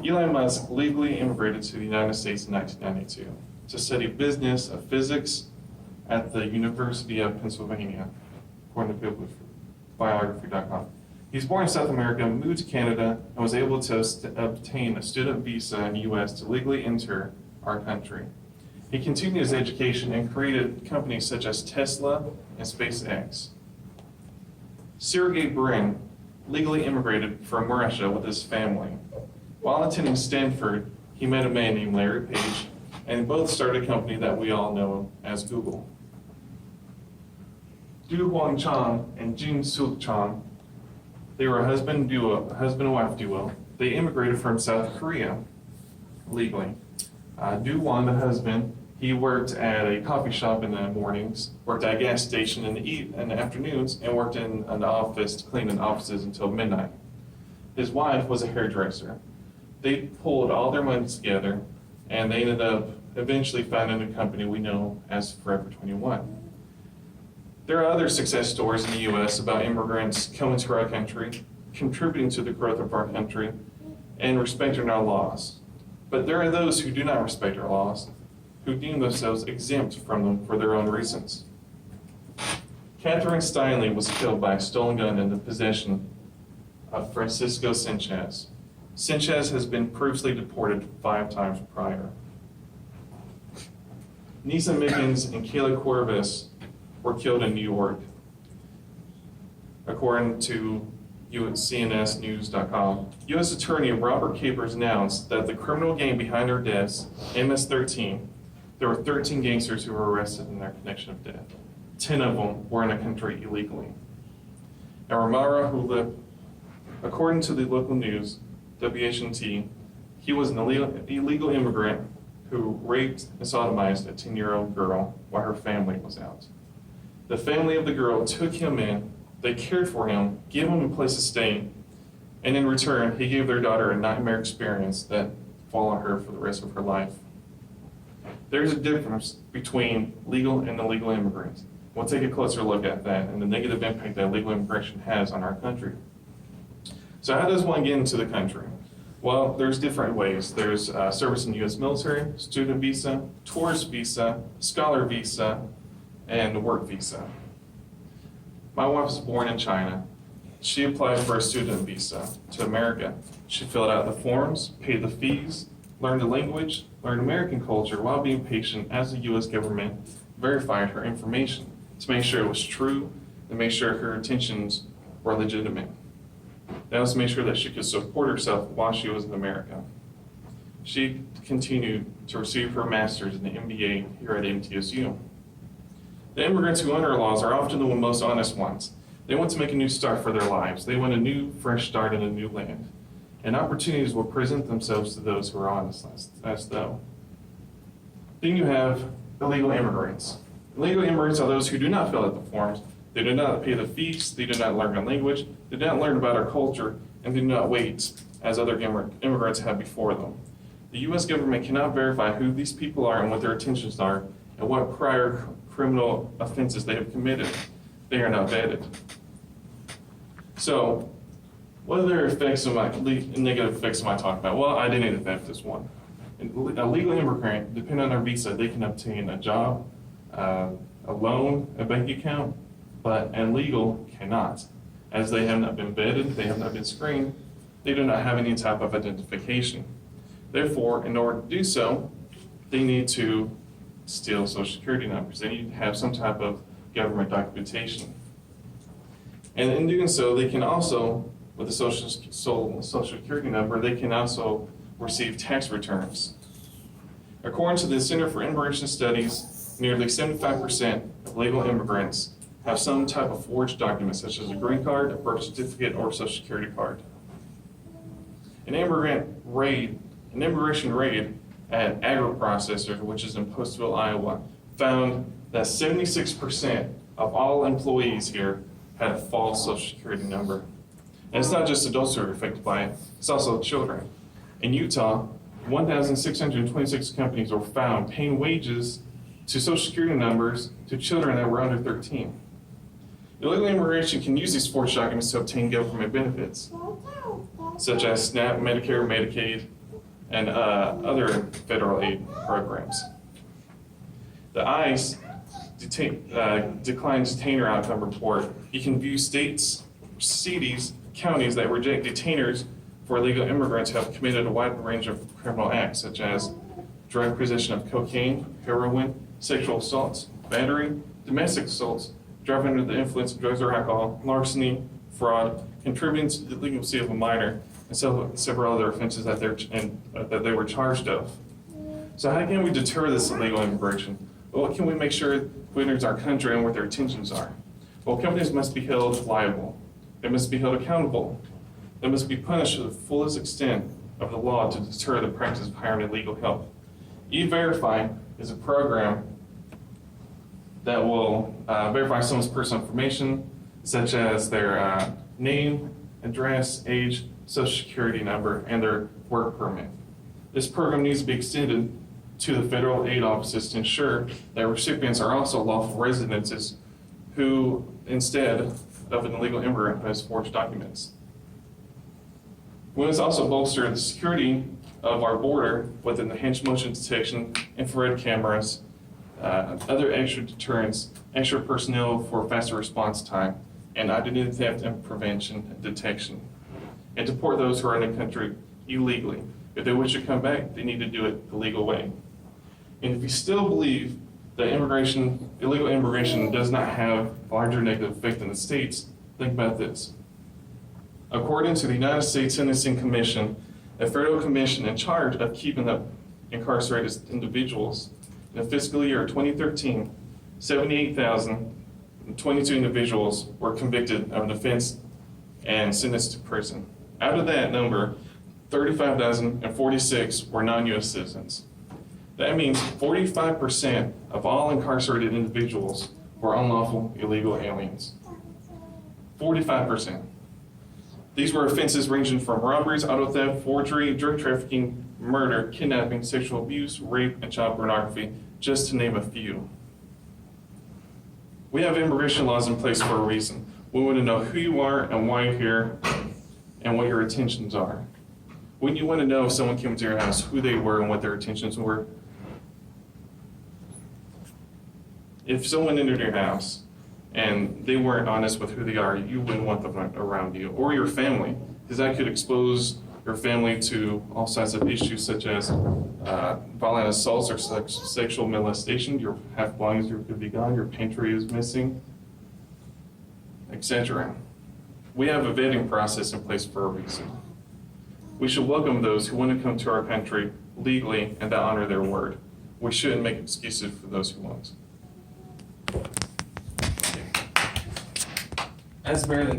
Elon Musk legally immigrated to the United States in 1992 to study business of physics at the University of Pennsylvania, according to biography.com. He was born in South America, moved to Canada, and was able to obtain a student visa in the U.S. to legally enter our country. He continued his education and created companies such as Tesla and SpaceX. Sergey Brin legally immigrated from Russia with his family. While attending Stanford, he met a man named Larry Page, and both started a company that we all know as Google. Du Huangchang and Jin Suk-chang, they were a husband and wife duo. They immigrated from South Korea legally. Du Huang, the husband, he worked at a coffee shop in the mornings, worked at a gas station in the afternoons, and worked in an office, cleaning offices until midnight. His wife was a hairdresser. They pulled all their money together, and they ended up eventually founding a company we know as Forever 21. There are other success stories in the U.S. about immigrants coming to our country, contributing to the growth of our country, and respecting our laws. But there are those who do not respect our laws, who deem themselves exempt from them for their own reasons. Catherine Steinle was killed by a stolen gun in the possession of Francisco Sanchez. Sanchez has been previously deported 5 times prior. Nisa Mickens and Kayla Corvus were killed in New York, according to CNSnews.com. U.S. Attorney Robert Capers announced that the criminal gang behind their deaths, MS-13, there were 13 gangsters who were arrested in their connection of death. 10 of them were in the country illegally. And Ramara Hulip, according to the local news, WHNT, he was an illegal immigrant who raped and sodomized a 10-year-old girl while her family was out. The family of the girl took him in, they cared for him, gave him a place to stay, and in return, he gave their daughter a nightmare experience that followed her for the rest of her life. There's a difference between legal and illegal immigrants. We'll take a closer look at that and the negative impact that illegal immigration has on our country. So how does one get into the country? Well, there's different ways. There's service in the U.S. military, student visa, tourist visa, scholar visa, and work visa. My wife was born in China. She applied for a student visa to America. She filled out the forms, paid the fees, learned the language, learned American culture while being patient as the U.S. government verified her information to make sure it was true and make sure her intentions were legitimate. That was to make sure that she could support herself while she was in America. She continued to receive her master's in the MBA here at MTSU. The immigrants who enter our laws are often the most honest ones. They want to make a new start for their lives. They want a new, fresh start in a new land. And opportunities will present themselves to those who are honest as though. Then you have illegal immigrants. Illegal immigrants are those who do not fill out the forms. They do not pay the fees. They do not learn the language. They do not learn about our culture, and do not wait as other immigrants have before them. The U.S. government cannot verify who these people are and what their intentions are and what prior criminal offenses they have committed. They are not vetted. So, what other effects negative effects am I talking about? Well, identity theft is one. A legal immigrant, depending on their visa, they can obtain a job, a loan, a bank account, but an illegal cannot. As they have not been vetted, they have not been screened, they do not have any type of identification. Therefore, in order to do so, they need to steal Social Security numbers. They need to have some type of government documentation. And in doing so, they can also, with the Social Security number, they can also receive tax returns. According to the Center for Immigration Studies, nearly 75% of legal immigrants have some type of forged document, such as a green card, a birth certificate, or a Social Security card. An immigration raid at agro-processors, which is in Postville, Iowa, found that 76% of all employees here had a false Social Security number. And it's not just adults who are affected by it, it's also children. In Utah, 1,626 companies were found paying wages to Social Security numbers to children that were under 13. Illegal immigration can use these forged documents to obtain government benefits, such as SNAP, Medicare, Medicaid, and other federal aid programs. The ICE declined detainer outcome report. You can view states, cities, counties that reject detainers for illegal immigrants who have committed a wide range of criminal acts, such as drug possession of cocaine, heroin, sexual assaults, battery, domestic assaults, driving under the influence of drugs or alcohol, larceny, fraud, contributing to the delinquency of a minor, and several other offenses that they were charged of. So how can we deter this illegal immigration? Well, can we make sure who enters our country and what their intentions are? Well, companies must be held liable. They must be held accountable. They must be punished to the fullest extent of the law to deter the practice of hiring illegal help. E-Verify is a program that will verify someone's personal information, such as their name, address, age, social security number, and their work permit. This program needs to be extended to the federal aid offices to ensure that recipients are also lawful residents who, instead of an illegal immigrant who has forged documents. We must also bolster the security of our border with enhanced motion detection, infrared cameras, other extra deterrents, extra personnel for faster response time, and identity theft and prevention and detection. And deport those who are in the country illegally. If they wish to come back, they need to do it the legal way. And if you still believe that illegal immigration does not have a larger negative effect in the states, think about this. According to the United States Sentencing Commission, a federal commission in charge of keeping up incarcerated individuals, in the fiscal year 2013, 78,022 individuals were convicted of an offense and sentenced to prison. Out of that number, 35,046 were non-U.S. citizens. That means 45% of all incarcerated individuals were unlawful illegal aliens. 45%. These were offenses ranging from robberies, auto theft, forgery, drug trafficking, murder, kidnapping, sexual abuse, rape, and child pornography, just to name a few. We have immigration laws in place for a reason. We want to know who you are and why you're here and what your intentions are. When you want to know if someone came to your house, who they were and what their intentions were. If someone entered your house and they weren't honest with who they are, you wouldn't want them around you, or your family, because that could expose your family to all sorts of issues such as violent assaults or sexual molestation. Your half belongings could be gone, your pantry is missing, etc. We have a vetting process in place for a reason. We should welcome those who want to come to our country legally and that honor their word. We shouldn't make excuses for those who won't. As mayor